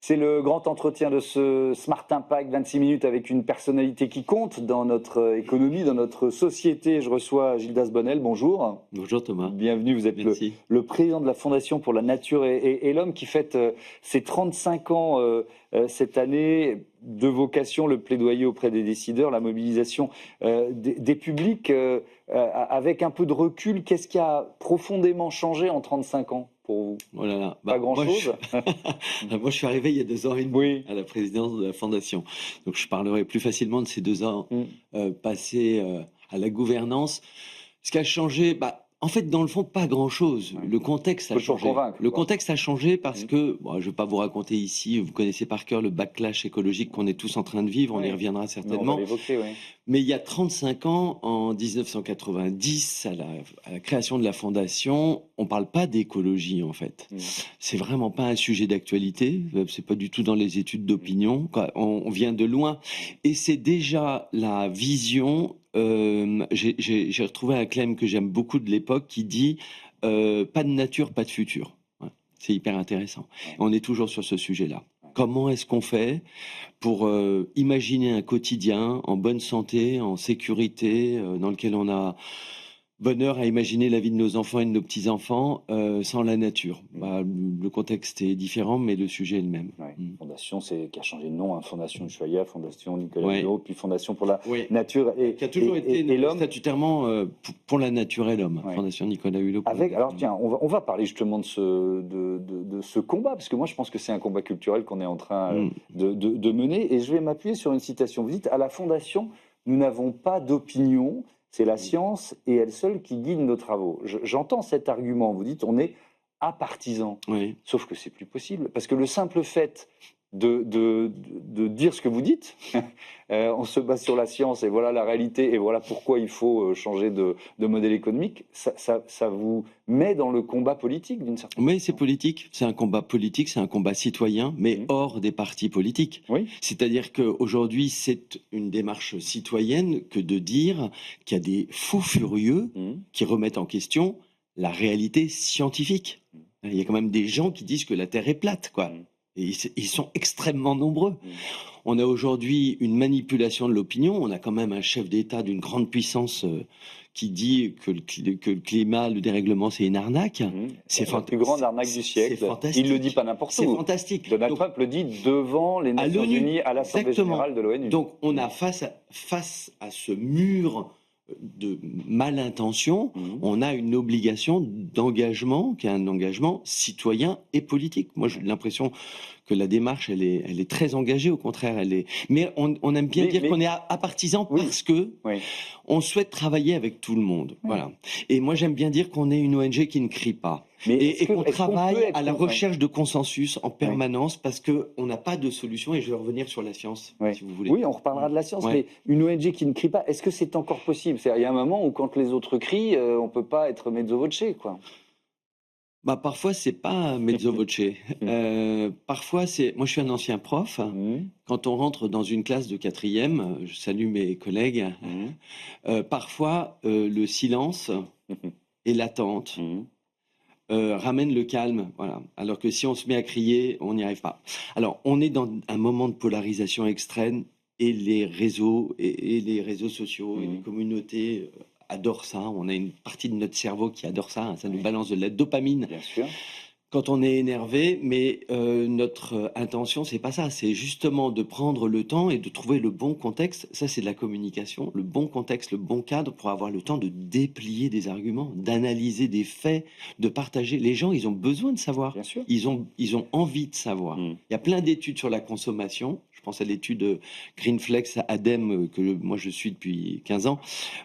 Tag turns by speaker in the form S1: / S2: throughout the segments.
S1: C'est le grand entretien de ce Smart Impact, 26 minutes avec une personnalité qui compte dans notre économie, dans notre société. Je reçois Gildas Bonnel, bonjour.
S2: Bonjour Thomas.
S1: Bienvenue, vous êtes
S2: Merci.
S1: le président de la Fondation pour la nature et l'homme qui fête ses 35 ans cette année, de vocation, le plaidoyer auprès des décideurs, la mobilisation des publics. Avec un peu de recul, qu'est-ce qui a profondément changé en 35 ans pour vous?
S2: Oh là là.
S1: Pas grand-chose.
S2: Moi, je suis arrivé il y a 2 ans et demi
S1: Oui.
S2: à la présidence de la Fondation. Donc, je parlerai plus facilement de ces 2 ans passés à la gouvernance. Ce qui a changé, en fait, dans le fond, pas grand-chose.
S1: Ouais.
S2: Le contexte a
S1: Faut toujours
S2: changé.
S1: convaincre,
S2: Le
S1: quoi.
S2: contexte a changé parce que, je ne vais pas vous raconter ici, vous connaissez par cœur le backlash écologique qu'on est tous en train de vivre, on y
S1: Oui.
S2: reviendra
S1: Mais on
S2: certainement.
S1: va l'évoquer, oui.
S2: Mais il y a 35 ans, en 1990, à la création de la Fondation, on ne parle pas d'écologie en fait. C'est vraiment pas un sujet d'actualité, c'est pas du tout dans les études d'opinion, quoi. On vient de loin. Et c'est déjà la vision, j'ai retrouvé un claim que j'aime beaucoup de l'époque qui dit pas de nature, pas de futur. Ouais. C'est hyper intéressant. On est toujours sur ce sujet-là. Comment est-ce qu'on fait pour imaginer un quotidien en bonne santé, en sécurité, dans lequel on a bonheur à imaginer la vie de nos enfants et de nos petits-enfants sans la nature. Le contexte est différent, mais le sujet est le même.
S1: Ouais. Fondation, c'est qui a changé de nom, hein. Fondation Ushuaïa, Fondation Nicolas
S2: Ouais.
S1: Hulot, puis Fondation pour la
S2: Oui.
S1: nature
S2: Qui a toujours été
S1: l'homme.
S2: statutairement pour la nature et l'homme.
S1: Ouais.
S2: Fondation Nicolas Hulot.
S1: Alors tiens, on va parler justement de ce combat, parce que moi je pense que c'est un combat culturel qu'on est en train de mener, et je vais m'appuyer sur une citation. Vous dites, à la Fondation, nous n'avons pas d'opinion, c'est la science et elle seule qui guide nos travaux. J'entends cet argument, vous dites, on est apartisan,
S2: Oui.
S1: sauf que c'est plus possible, parce que le simple fait de dire ce que vous dites, on se base sur la science et voilà la réalité et voilà pourquoi il faut changer de modèle économique, ça vous met dans le combat politique d'une certaine
S2: Mais
S1: façon.
S2: c'est politique, c'est un combat politique, c'est un combat citoyen, mais hors des partis politiques.
S1: Oui.
S2: C'est-à-dire qu'aujourd'hui, c'est une démarche citoyenne que de dire qu'il y a des fous furieux qui remettent en question la réalité scientifique. Il y a quand même des gens qui disent que la Terre est plate, quoi. Et ils sont extrêmement nombreux. On a aujourd'hui une manipulation de l'opinion. On a quand même un chef d'État d'une grande puissance qui dit que le climat, le dérèglement, c'est une arnaque.
S1: C'est la plus grande arnaque du siècle.
S2: C'est fantastique.
S1: Il le dit pas n'importe où.
S2: C'est fantastique.
S1: Donald Trump le dit devant les Nations Unies, à l'Assemblée générale de l'ONU.
S2: Donc on a face à ce mur de malintention, on a une obligation d'engagement, qui est un engagement citoyen et politique. Moi, j'ai l'impression que la démarche, elle est très engagée, au contraire, mais on aime bien dire qu'on est apartisan parce que on souhaite travailler avec tout le monde. Voilà. Et moi, j'aime bien dire qu'on est une ONG qui ne crie pas. Et qu'on travaille à la recherche de consensus en permanence parce qu'on n'a pas de solution. Et je vais revenir sur la science, si vous voulez.
S1: Oui, on reparlera de la science, mais une ONG qui ne crie pas, est-ce que c'est encore possible? Il y a un moment où quand les autres crient, on ne peut pas être mezzo voce, quoi.
S2: Parfois, c'est pas mezzo voce. Parfois, moi, je suis un ancien prof. Quand on rentre dans une classe de 4e, je salue mes collègues, parfois, le silence et l'attente ramène le calme, voilà. Alors que si on se met à crier, on n'y arrive pas. Alors, on est dans un moment de polarisation extrême et les réseaux et les réseaux sociaux et les communautés adorent ça. On a une partie de notre cerveau qui adore ça. Ça nous balance de la dopamine.
S1: Bien sûr. Quand
S2: on est énervé, mais notre intention, c'est pas ça. C'est justement de prendre le temps et de trouver le bon contexte. Ça, c'est de la communication. Le bon contexte, le bon cadre pour avoir le temps de déplier des arguments, d'analyser des faits, de partager. Les gens, ils ont besoin de savoir.
S1: Bien sûr.
S2: Ils ont envie de savoir. Il y a plein d'études sur la consommation. Je pense à l'étude Greenflex ADEME que moi je suis depuis 15 ans,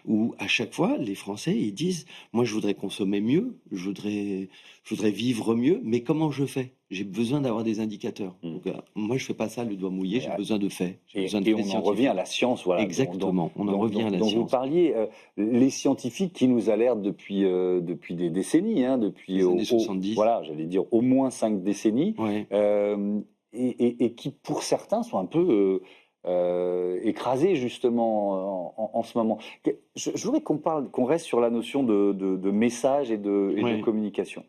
S2: où à chaque fois, les Français, ils disent « Moi, je voudrais consommer mieux, je voudrais vivre mieux, mais comment je fais ? J'ai besoin d'avoir des indicateurs. Donc, moi, je ne fais pas ça le doigt mouillé, j'ai besoin de faits.
S1: Et on en revient à la science. Voilà,
S2: exactement, on en revient à la science.
S1: Vous parliez, les scientifiques qui nous alertent depuis des décennies, depuis
S2: les années 70.
S1: Voilà, j'allais dire au moins 5 décennies.
S2: Ouais.
S1: Et qui, pour certains, sont un peu écrasés, justement, en ce moment. Je voudrais qu'on reste sur la notion de message et de communication.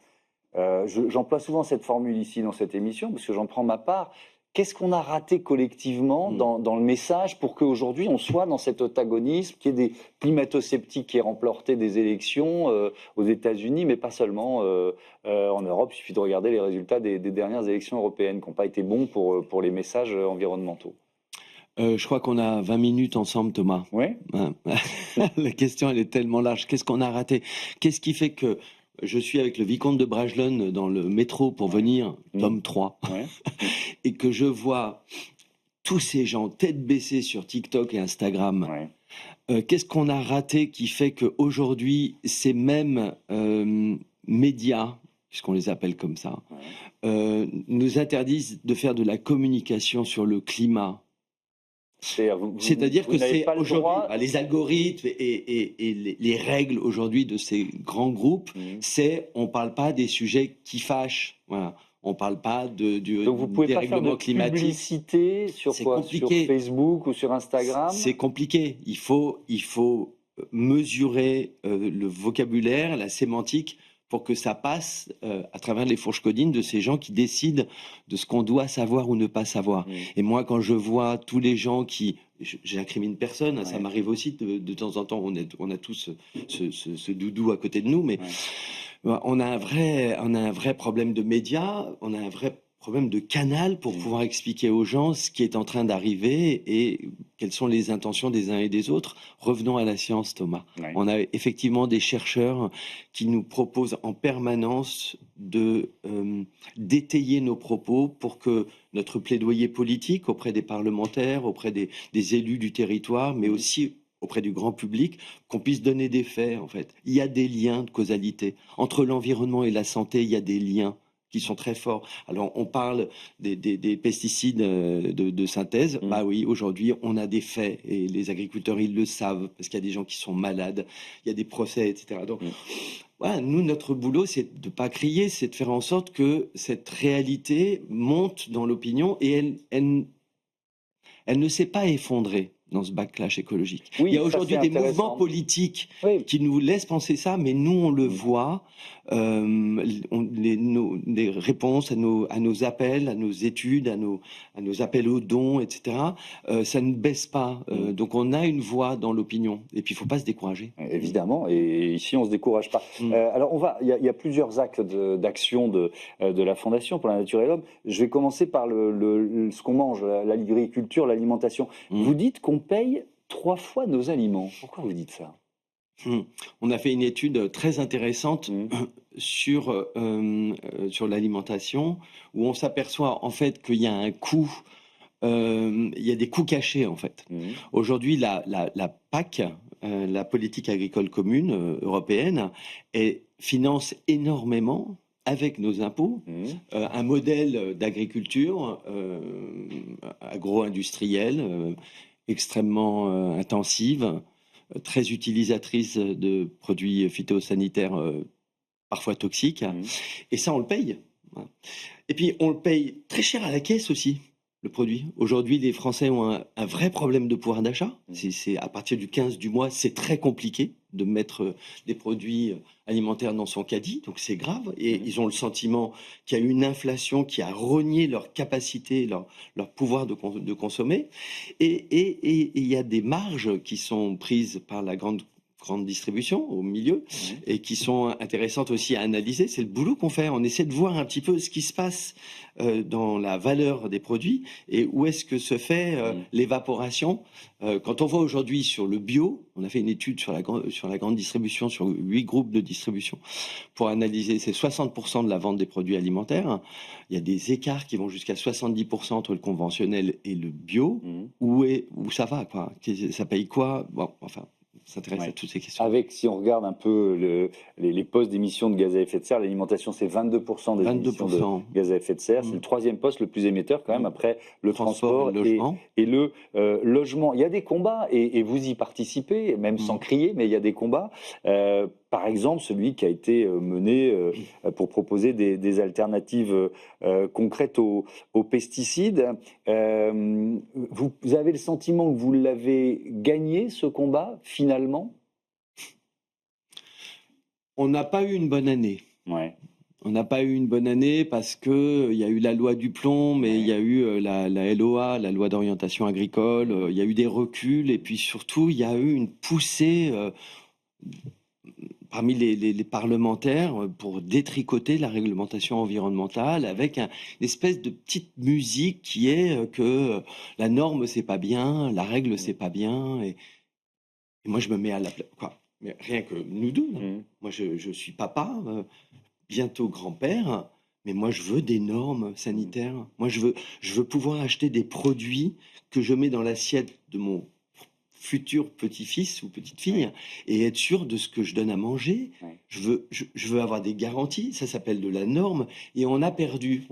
S1: J'emploie souvent cette formule ici, dans cette émission, parce que j'en prends ma part. Qu'est-ce qu'on a raté collectivement dans le message pour qu'aujourd'hui on soit dans cet antagonisme, qu'il y ait des climato-sceptiques qui aient remporté des élections aux États-Unis, mais pas seulement en Europe. Il suffit de regarder les résultats des dernières élections européennes qui n'ont pas été bons pour les messages environnementaux.
S2: Je crois qu'on a 20 minutes ensemble, Thomas.
S1: Oui.
S2: La question, elle est tellement large. Qu'est-ce qu'on a raté? Qu'est-ce qui fait que je suis avec le vicomte de Bragelonne dans le métro pour venir, tome 3, et que je vois tous ces gens tête baissée sur TikTok et Instagram? Qu'est-ce qu'on a raté qui fait qu'aujourd'hui, ces mêmes médias, puisqu'on les appelle comme ça, nous interdisent de faire de la communication sur le climat? C'est-à-dire que c'est aujourd'hui les algorithmes et les règles aujourd'hui de ces grands groupes, c'est on parle pas des sujets qui fâchent. Voilà. On parle pas
S1: Donc vous pouvez pas faire de publicité sur quoi? Sur Facebook ou sur Instagram?
S2: C'est compliqué. Il faut mesurer le vocabulaire, la sémantique, pour que ça passe à travers les fourches codines de ces gens qui décident de ce qu'on doit savoir ou ne pas savoir. Et moi, quand je vois tous les gens qui... J'incrimine personne, hein, ça m'arrive aussi de temps en temps, on a tous ce doudou à côté de nous, mais on a un vrai problème de médias, on a un vrai problème de canal pour pouvoir expliquer aux gens ce qui est en train d'arriver et quelles sont les intentions des uns et des autres. Revenons à la science, Thomas. On a effectivement des chercheurs qui nous proposent en permanence d'étayer nos propos pour que notre plaidoyer politique auprès des parlementaires, auprès des élus du territoire, mais aussi auprès du grand public, qu'on puisse donner des faits, en fait. Il y a des liens de causalité. Entre l'environnement et la santé, il y a des liens qui sont très forts. Alors, on parle des pesticides de synthèse. Bah oui, aujourd'hui, on a des faits et les agriculteurs, ils le savent parce qu'il y a des gens qui sont malades, il y a des procès, etc. Donc, voilà, nous, notre boulot, c'est de pas crier, c'est de faire en sorte que cette réalité monte dans l'opinion et elle ne s'est pas effondrée dans ce backlash écologique. Il y a aujourd'hui des mouvements politiques qui nous laissent penser ça, mais nous, on le voit. Les réponses à nos appels, à nos études, à nos appels aux dons, etc., ça ne baisse pas. Donc, on a une voix dans l'opinion. Et puis, il ne faut pas se décourager.
S1: Évidemment. Et ici, on ne se décourage pas. Alors, il y a plusieurs actes d'action de la Fondation pour la nature et l'homme. Je vais commencer par ce qu'on mange, l'agriculture, l'alimentation. Vous dites qu'on paye 3 fois nos aliments. Pourquoi vous dites ça?
S2: On a fait une étude très intéressante sur l'alimentation où on s'aperçoit en fait qu'il y a un coût, il y a des coûts cachés en fait. Aujourd'hui, la PAC, la politique agricole commune européenne, finance énormément avec nos impôts, un modèle d'agriculture agro-industrielle extrêmement intensive, très utilisatrice de produits phytosanitaires parfois toxiques. Et ça, on le paye. Et puis, on le paye très cher à la caisse aussi, le produit. Aujourd'hui, les Français ont un vrai problème de pouvoir d'achat. C'est à partir du 15 du mois, c'est très compliqué de mettre des produits alimentaires dans son caddie, donc c'est grave. Et ils ont le sentiment qu'il y a une inflation qui a rogné leur capacité, leur pouvoir de consommer. Et il y a des marges qui sont prises par la grande distribution au milieu et qui sont intéressantes aussi à analyser. C'est le boulot qu'on fait. On essaie de voir un petit peu ce qui se passe dans la valeur des produits et où est-ce que se fait l'évaporation. Quand on voit aujourd'hui sur le bio, on a fait une étude sur la grande distribution, sur 8 groupes de distribution pour analyser, c'est 60% de la vente des produits alimentaires. Il y a des écarts qui vont jusqu'à 70% entre le conventionnel et le bio. Où ça va, quoi? Ça paye quoi? Bon, enfin, s'intéresse à toutes ces questions.
S1: Si on regarde un peu les postes d'émissions de gaz à effet de serre, l'alimentation, c'est 22% des émissions de gaz à effet de serre. C'est le 3e poste le plus émetteur quand même, après le transport et le logement. Il y a des combats et vous y participez, même sans crier, mais il y a des combats. Par exemple, celui qui a été mené pour proposer des alternatives concrètes aux pesticides. Vous avez le sentiment que vous l'avez gagné, ce combat, finalement?
S2: On n'a pas eu une bonne année. On n'a pas eu une bonne année parce qu'il y a eu la loi du plomb, mais il y a eu la LOA, la loi d'orientation agricole, il y a eu des reculs, et puis surtout, il y a eu une poussée parmi les parlementaires pour détricoter la réglementation environnementale avec une espèce de petite musique qui est que la norme, c'est pas bien, la règle, c'est pas bien. Et moi, je me mets à la place. Mais rien que nous deux. Moi, je suis papa, bientôt grand-père, mais moi, je veux des normes sanitaires. Moi, je veux pouvoir acheter des produits que je mets dans l'assiette de mon futur petit-fils ou petite-fille et être sûr de ce que je donne à manger. Je veux avoir des garanties, ça s'appelle de la norme, et on a perdu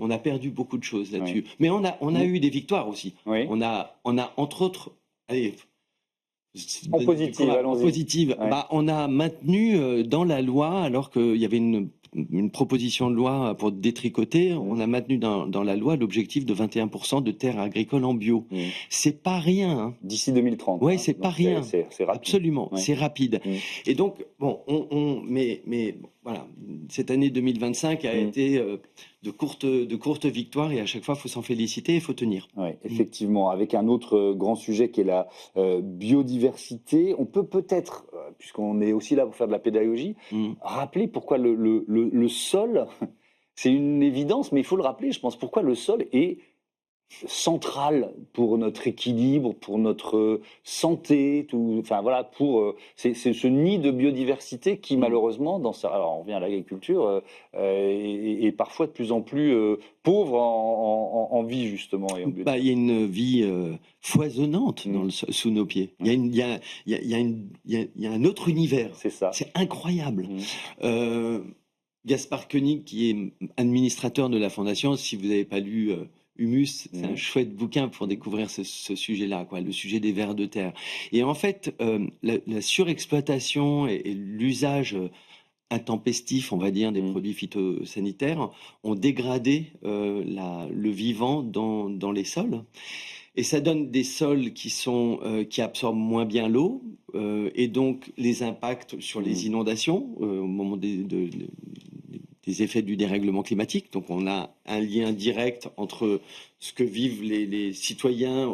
S2: beaucoup de choses là-dessus. Mais on a eu des victoires aussi. On a entre autres, allez,
S1: en positive, allons-y.
S2: En positive, on a maintenu dans la loi, alors qu'il y avait une proposition de loi pour détricoter, on a maintenu dans la loi l'objectif de 21% de terres agricoles en bio. C'est pas rien. Hein.
S1: D'ici 2030.
S2: Oui, c'est pas rien.
S1: C'est rapide.
S2: Absolument, c'est rapide. Et donc, bon, mais voilà, cette année 2025 a été de courtes victoires, et à chaque fois, il faut s'en féliciter et il faut tenir.
S1: Oui, effectivement, avec un autre grand sujet qui est la biodiversité. On peut peut-être, puisqu'on est aussi là pour faire de la pédagogie, rappeler pourquoi le sol, c'est une évidence, mais il faut le rappeler, je pense, pourquoi le sol est central pour notre équilibre, pour notre santé, enfin voilà, pour c'est ce nid de biodiversité qui malheureusement, alors on revient à l'agriculture, est parfois de plus en plus pauvre en vie justement. Et
S2: il y a une vie foisonnante sous nos pieds. Il y a un autre univers.
S1: C'est ça.
S2: C'est incroyable. Gaspard Koenig, qui est administrateur de la Fondation, si vous n'avez pas lu Humus, c'est un chouette bouquin pour découvrir ce sujet-là, le sujet des vers de terre. Et en fait, la surexploitation et l'usage intempestif, on va dire, des produits phytosanitaires ont dégradé le vivant dans les sols. Et ça donne des sols qui absorbent moins bien l'eau, et donc les impacts sur les inondations au moment des effets du dérèglement climatique. Donc on a un lien direct entre ce que vivent les citoyens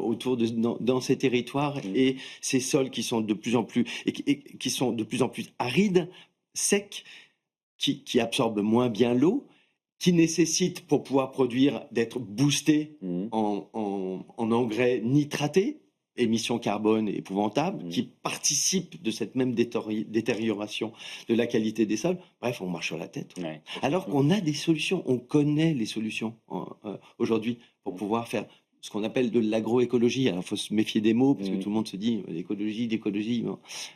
S2: dans ces territoires et ces sols qui sont de plus en plus qui sont de plus en plus arides, secs, qui absorbent moins bien l'eau, qui nécessitent pour pouvoir produire d'être boostés en engrais nitratés, émissions carbone épouvantables, qui participent de cette même détérioration de la qualité des sols. Bref, on marche sur la tête. Alors qu'on a des solutions, on connaît les solutions aujourd'hui pour pouvoir faire ce qu'on appelle de l'agroécologie. Alors, il faut se méfier des mots, parce que tout le monde se dit d'écologie.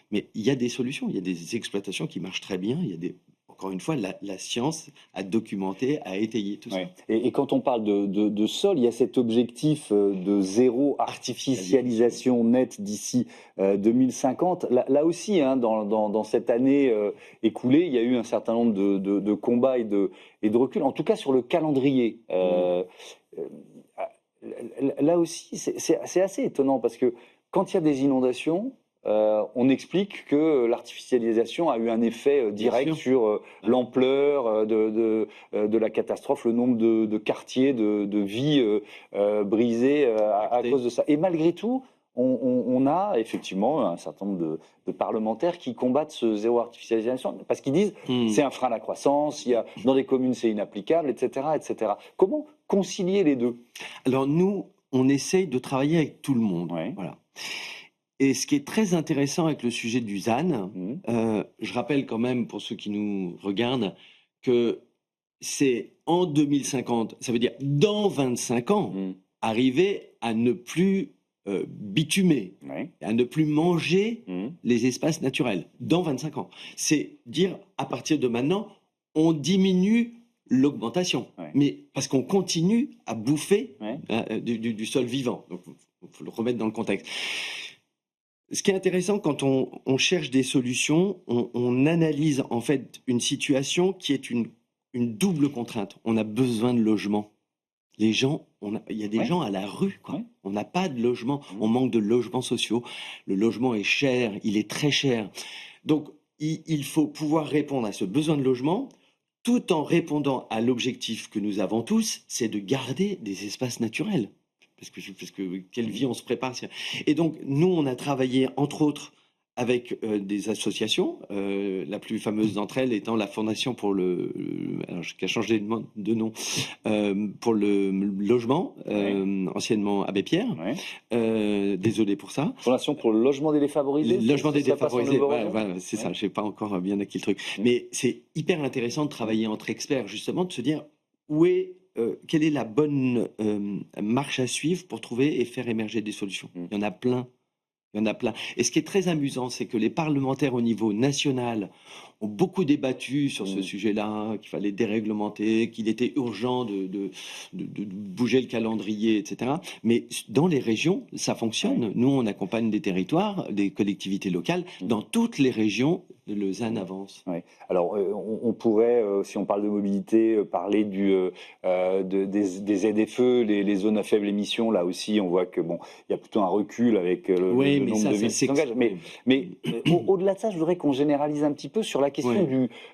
S2: Mais il y a des solutions, il y a des exploitations qui marchent très bien, il y a encore une fois, la science a documenté, a étayé tout ça.
S1: Et quand on parle de sol, il y a cet objectif de zéro artificialisation nette d'ici 2050. Là aussi, dans cette année écoulée, il y a eu un certain nombre de combats et de recul, en tout cas sur le calendrier. Là aussi, c'est assez étonnant, parce que quand il y a des inondations, on explique que l'artificialisation a eu un effet direct sur l'ampleur de la catastrophe, le nombre de quartiers, de vies brisées à cause de ça. Et malgré tout, on a effectivement un certain nombre de parlementaires qui combattent ce zéro artificialisation, parce qu'ils disent c'est un frein à la croissance, dans des communes c'est inapplicable, etc., etc. Comment concilier les deux?
S2: Alors nous, on essaye de travailler avec tout le monde. Voilà. Et ce qui est très intéressant avec le sujet du ZAN, je rappelle quand même pour ceux qui nous regardent que c'est en 2050, ça veut dire dans 25 ans, arriver à ne plus bitumer, à ne plus manger les espaces naturels, dans 25 ans. C'est dire, à partir de maintenant, on diminue l'augmentation, mais parce qu'on continue à bouffer du sol vivant. Donc, il faut le remettre dans le contexte. Ce qui est intéressant, quand on cherche des solutions, on analyse en fait une situation qui est une double contrainte. On a besoin de logement. Les gens, il y a des gens à la rue, quoi. On n'a pas de logement, on manque de logements sociaux. Le logement est cher, il est très cher. Donc, il faut pouvoir répondre à ce besoin de logement tout en répondant à l'objectif que nous avons tous, c'est de garder des espaces naturels. Parce que quelle vie on se prépare. Et donc, nous, on a travaillé, entre autres, avec des associations, la plus fameuse d'entre elles étant la Fondation pour qui a changé de nom, pour le logement, anciennement Abbé Pierre. Désolé pour ça.
S1: Fondation pour le logement des défavorisés.
S2: Le logement des défavorisés, c'est ça, je n'ai pas encore bien acquis le truc. Mais c'est hyper intéressant de travailler entre experts, justement, de se dire quelle est la bonne marche à suivre pour trouver et faire émerger des solutions. Il y en a plein. Il y en a plein. Et ce qui est très amusant, c'est que les parlementaires au niveau national ont beaucoup débattu sur ce sujet-là, qu'il fallait déréglementer, qu'il était urgent de bouger le calendrier, etc. Mais dans les régions, ça fonctionne. Nous, on accompagne des territoires, des collectivités locales. Dans toutes les régions, le ZAN avance.
S1: Alors, on pourrait, si on parle de mobilité, parler des ZFE, les zones à faible émission. Là aussi, on voit que il y a plutôt un recul avec le nombre de villes qui s'engagent. Mais au-delà de ça, je voudrais qu'on généralise un petit peu sur la question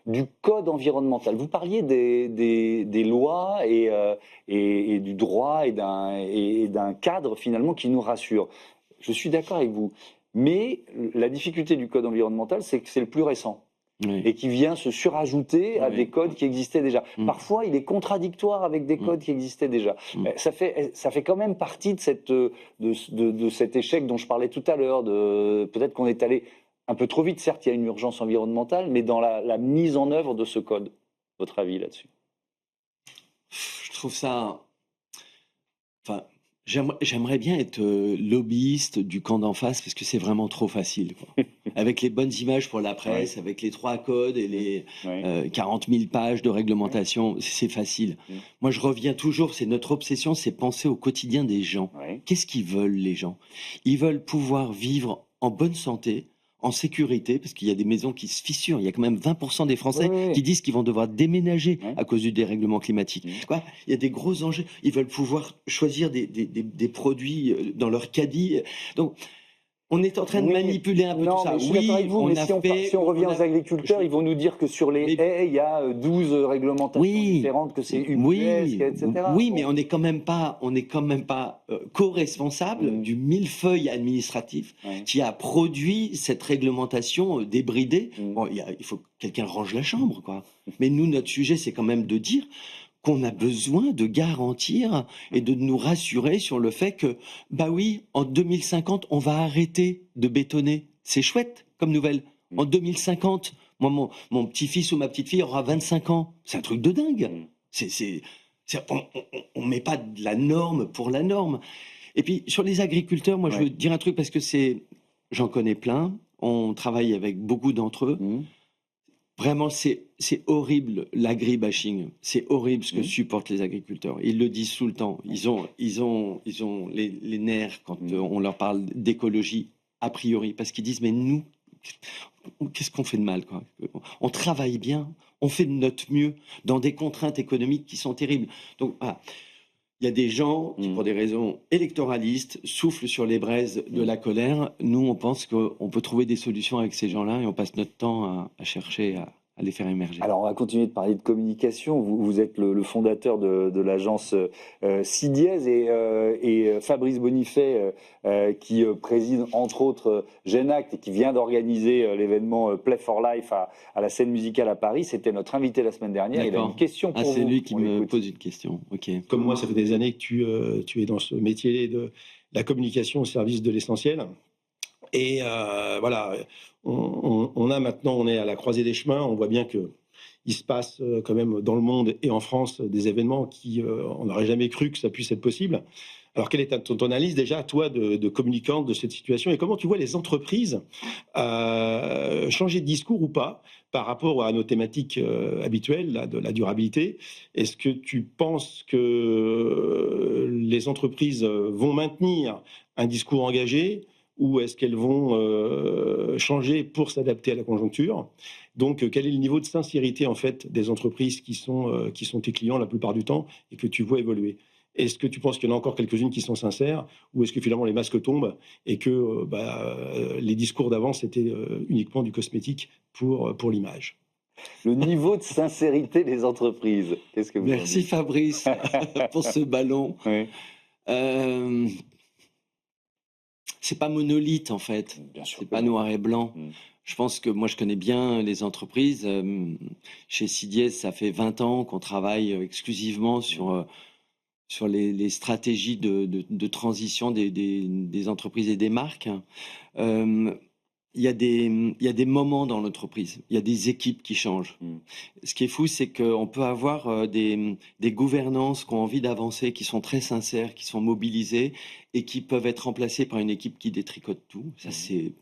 S1: du code environnemental. Vous parliez des lois et du droit et d'un cadre finalement qui nous rassure. Je suis d'accord avec vous. Mais la difficulté du code environnemental, c'est que c'est le plus récent. Et qui vient se surajouter à des codes qui existaient déjà. Parfois, il est contradictoire avec des codes qui existaient déjà. Ça fait quand même partie de cet échec dont je parlais tout à l'heure. Peut-être qu'on est allé un peu trop vite. Certes, il y a une urgence environnementale, mais dans la mise en œuvre de ce code. Votre avis là-dessus?
S2: Je trouve ça... Enfin, j'aimerais bien être lobbyiste du camp d'en face parce que c'est vraiment trop facile. Avec les bonnes images pour la presse, avec les 3 codes et les 40 000 pages de réglementation, c'est facile. Moi, je reviens toujours, c'est notre obsession, c'est penser au quotidien des gens. Qu'est-ce qu'ils veulent, les gens? Ils veulent pouvoir vivre en bonne santé, en sécurité, parce qu'il y a des maisons qui se fissurent. Il y a quand même 20% des Français qui disent qu'ils vont devoir déménager à cause du dérèglement climatique. Il y a des gros enjeux. Ils veulent pouvoir choisir des produits dans leur caddie. Donc, on est en train de manipuler un peu tout ça.
S1: Je suis d'accord avec vous, mais si on revient aux agriculteurs, ils vont nous dire que sur les haies, il y a 12 réglementations différentes, que c'est UPS, etc.
S2: Oui, mais on n'est quand même pas co-responsable du millefeuille administratif qui a produit cette réglementation débridée. Bon, il faut que quelqu'un range la chambre, quoi. Mais nous, notre sujet, c'est quand même de dire qu'on a besoin de garantir et de nous rassurer sur le fait que, en 2050, on va arrêter de bétonner. C'est chouette comme nouvelle. En 2050, moi, mon petit-fils ou ma petite-fille aura 25 ans. C'est un truc de dingue. On met pas de la norme pour la norme. Et puis, sur les agriculteurs, moi, je veux dire un truc parce que j'en connais plein. On travaille avec beaucoup d'entre eux. Vraiment, c'est horrible l'agribashing. C'est horrible ce que supportent les agriculteurs. Ils le disent tout le temps. Ils ont les nerfs quand on leur parle d'écologie a priori, parce qu'ils disent mais nous, qu'est-ce qu'on fait de mal, quoi? On travaille bien, on fait de notre mieux dans des contraintes économiques qui sont terribles. Donc il y a des gens qui, pour des raisons électoralistes, soufflent sur les braises de la colère. Nous, on pense qu'on peut trouver des solutions avec ces gens-là et on passe notre temps à chercher à les faire émerger.
S1: Alors, on va continuer de parler de communication. Vous êtes le fondateur de l'agence CIDIES et Fabrice Bonifay, qui préside entre autres GenAct et qui vient d'organiser l'événement Play for Life à la scène musicale à Paris. C'était notre invité la semaine dernière. Il a une question pour vous.
S2: C'est lui qui me pose une question. Ok.
S3: Comme moi, ça fait des années que tu es dans ce métier de la communication au service de l'essentiel. Et voilà, on est à la croisée des chemins. On voit bien qu'il se passe quand même dans le monde et en France des événements qui, on n'aurait jamais cru que ça puisse être possible. Alors, quelle est ton analyse déjà, toi, de communicante de cette situation, et comment tu vois les entreprises changer de discours ou pas par rapport à nos thématiques habituelles, de la durabilité? Est-ce que tu penses que les entreprises vont maintenir un discours engagé, ou est-ce qu'elles vont changer pour s'adapter à la conjoncture? Donc, quel est le niveau de sincérité en fait des entreprises qui sont tes clients la plupart du temps et que tu vois évoluer? Est-ce que tu penses qu'il y en a encore quelques-unes qui sont sincères, ou est-ce que finalement les masques tombent et que les discours d'avant c'était uniquement du cosmétique pour l'image?
S1: Le niveau de sincérité des entreprises. Qu'est-ce que vous en
S2: Merci
S1: dites?
S2: Fabrice pour ce ballon.
S1: Oui,
S2: Euh, c'est pas monolithe en fait.
S1: bien sûr
S2: C'est
S1: que
S2: pas
S1: non.
S2: noir et blanc.
S1: Mm.
S2: Je pense que moi je connais bien les entreprises. Chez Sidiez, ça fait 20 ans qu'on travaille exclusivement sur les stratégies de transition des entreprises et des marques. Euh, il y a des moments dans l'entreprise, il y a des équipes qui changent.
S1: Mm.
S2: Ce qui est fou, c'est qu'on peut avoir des gouvernances qui ont envie d'avancer, qui sont très sincères, qui sont mobilisées et qui peuvent être remplacées par une équipe qui détricote tout. Ça, c'est...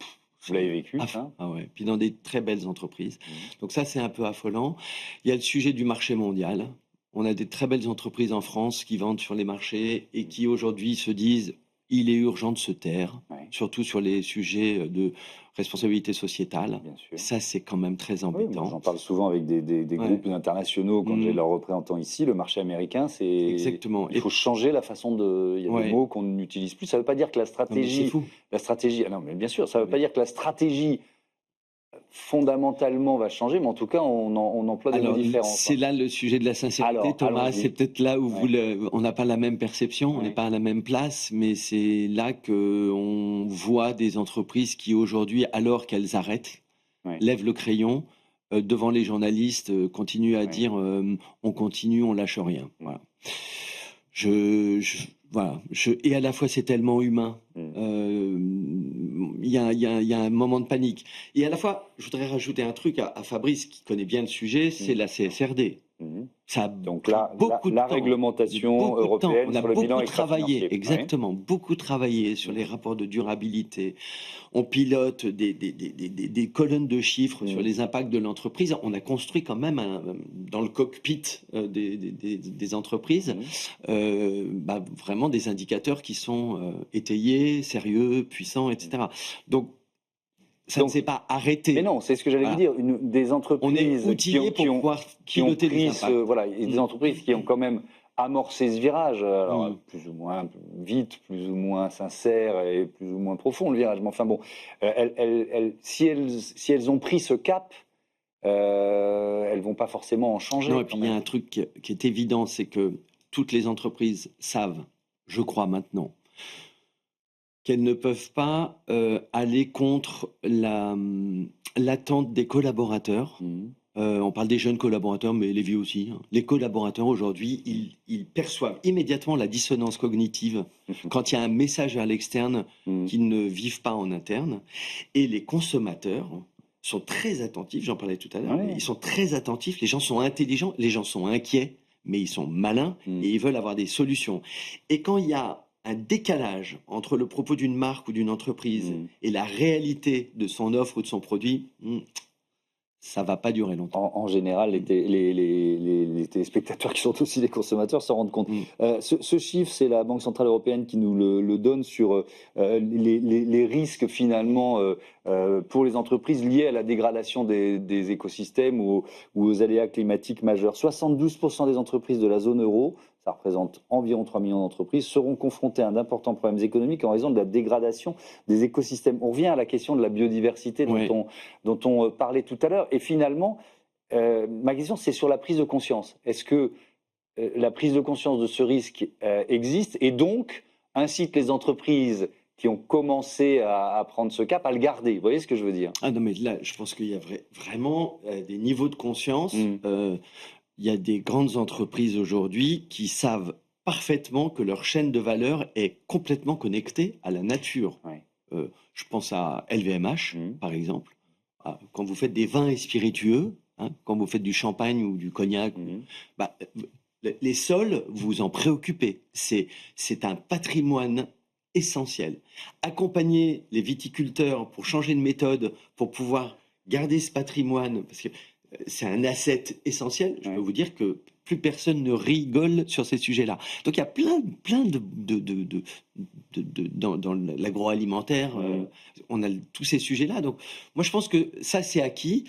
S1: Vous l'avez vécu,
S2: Ah,
S1: ça?
S2: ah ouais. Puis dans des très belles entreprises.
S1: Mm.
S2: Donc ça, c'est un peu affolant. Il y a le sujet du marché mondial. On a des très belles entreprises en France qui vendent sur les marchés et qui aujourd'hui se disent il est urgent de se taire,
S1: Ouais.
S2: surtout sur les sujets de responsabilité sociétale.
S1: Bien sûr.
S2: Ça, c'est quand même très
S1: Oui, moi,
S2: embêtant.
S1: j'en parle souvent avec des
S2: Ouais.
S1: groupes internationaux quand j'ai leurs représentants ici. Le marché américain, c'est
S2: Exactement.
S1: il faut changer la façon de. Il y a
S2: Ouais.
S1: des mots qu'on n'utilise plus. Ça ne veut pas dire que
S2: Non, mais c'est fou.
S1: la stratégie. Ah non, mais bien sûr, ça ne veut
S2: Oui.
S1: pas dire que la stratégie fondamentalement va changer, mais en tout cas, on emploie des mots
S2: Alors,
S1: différents.
S2: c'est
S1: quoi.
S2: là le sujet de la sincérité,
S1: Alors,
S2: Thomas.
S1: allons-y.
S2: C'est peut-être là où
S1: Ouais.
S2: on n'a pas la même perception, on
S1: Ouais.
S2: n'est pas à la même place, mais c'est là que on voit des entreprises qui aujourd'hui, alors qu'elles arrêtent,
S1: Ouais.
S2: lèvent le crayon devant les journalistes, continuent à
S1: Ouais.
S2: dire on continue, on lâche rien. Voilà. Voilà. Et à la fois, c'est tellement humain. Il y a un moment de panique. Et à la fois, je voudrais rajouter un truc à Fabrice, qui connaît bien le sujet, c'est la CSRD. Ça a
S1: Donc
S2: pris
S1: là,
S2: beaucoup de
S1: la
S2: temps.
S1: réglementation
S2: Beaucoup de temps.
S1: européenne
S2: On a
S1: sur le bilan
S2: beaucoup
S1: extra-financier.
S2: travaillé, exactement, beaucoup travaillé sur les rapports de durabilité. On pilote des colonnes de chiffres sur les impacts de l'entreprise. On a construit quand même dans le cockpit des entreprises vraiment des indicateurs qui sont étayés, sérieux, puissants, etc. Donc, ça ne s'est pas arrêté.
S1: Mais non, c'est ce que j'allais vous dire. Des entreprises
S2: on est outillés pour pouvoir piloter les impacts.
S1: Voilà, et des entreprises qui ont quand même amorcé ce virage, alors plus ou moins vite, plus ou moins sincère et plus ou moins profond le virage. Mais enfin bon, si elles ont pris ce cap, elles vont pas forcément en changer.
S2: Non, et puis il y a un truc qui est évident, c'est que toutes les entreprises savent, je crois maintenant, qu'elles ne peuvent pas aller contre l'attente des collaborateurs. On parle des jeunes collaborateurs, mais les vieux aussi. Hein. Les collaborateurs, aujourd'hui, ils perçoivent immédiatement la dissonance cognitive quand il y a un message vers l'externe qu'ils ne vivent pas en interne. Et les consommateurs sont très attentifs, j'en parlais tout à l'heure, ils sont très attentifs, les gens sont intelligents, les gens sont inquiets, mais ils sont malins et ils veulent avoir des solutions. Et quand il y a un décalage entre le propos d'une marque ou d'une entreprise et la réalité de son offre ou de son produit, ça va pas durer longtemps.
S1: En général, les téléspectateurs qui sont aussi des consommateurs s'en rendent compte. Ce chiffre, c'est la Banque Centrale Européenne qui nous le donne sur les risques finalement pour les entreprises liés à la dégradation des écosystèmes ou aux aléas climatiques majeurs. 72% des entreprises de la zone euro, ça représente environ 3 millions d'entreprises, seront confrontées à d'importants problèmes économiques en raison de la dégradation des écosystèmes. On revient à la question de la biodiversité dont on parlait tout à l'heure. Et finalement, ma question, c'est sur la prise de conscience. Est-ce que la prise de conscience de ce risque existe et donc incite les entreprises qui ont commencé à prendre ce cap à le garder? Vous voyez ce que je veux dire?
S2: Ah non, mais là, je pense qu'il y a vraiment des niveaux de conscience. Il y a des grandes entreprises aujourd'hui qui savent parfaitement que leur chaîne de valeur est complètement connectée à la nature. Je pense à LVMH, par exemple. Quand vous faites des vins et spiritueux, quand vous faites du champagne ou du cognac, les sols, vous en préoccupez. C'est un patrimoine essentiel. Accompagner les viticulteurs pour changer de méthode, pour pouvoir garder ce patrimoine, parce que c'est un asset essentiel. Je peux vous dire que plus personne ne rigole sur ces sujets-là. Donc il y a plein dans l'agroalimentaire, on a tous ces sujets-là. Donc moi je pense que ça c'est acquis.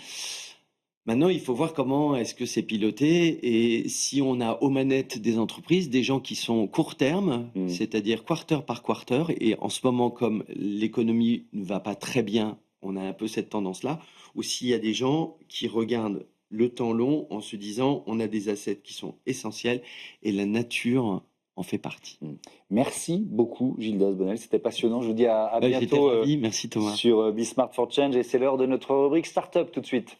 S2: Maintenant il faut voir comment est-ce que c'est piloté et si on a aux manettes des entreprises des gens qui sont court terme, c'est-à-dire quarter par quarter. Et en ce moment comme l'économie ne va pas très bien, on a un peu cette tendance-là. Ou s'il y a des gens qui regardent le temps long en se disant on a des assets qui sont essentiels et la nature en fait partie.
S1: Merci beaucoup, Gildas Bonnel. C'était passionnant. Je vous dis à
S2: J'étais
S1: bientôt
S2: ravi. Merci Thomas.
S1: sur Be Smart for Change. Et c'est l'heure de notre rubrique Startup tout de suite.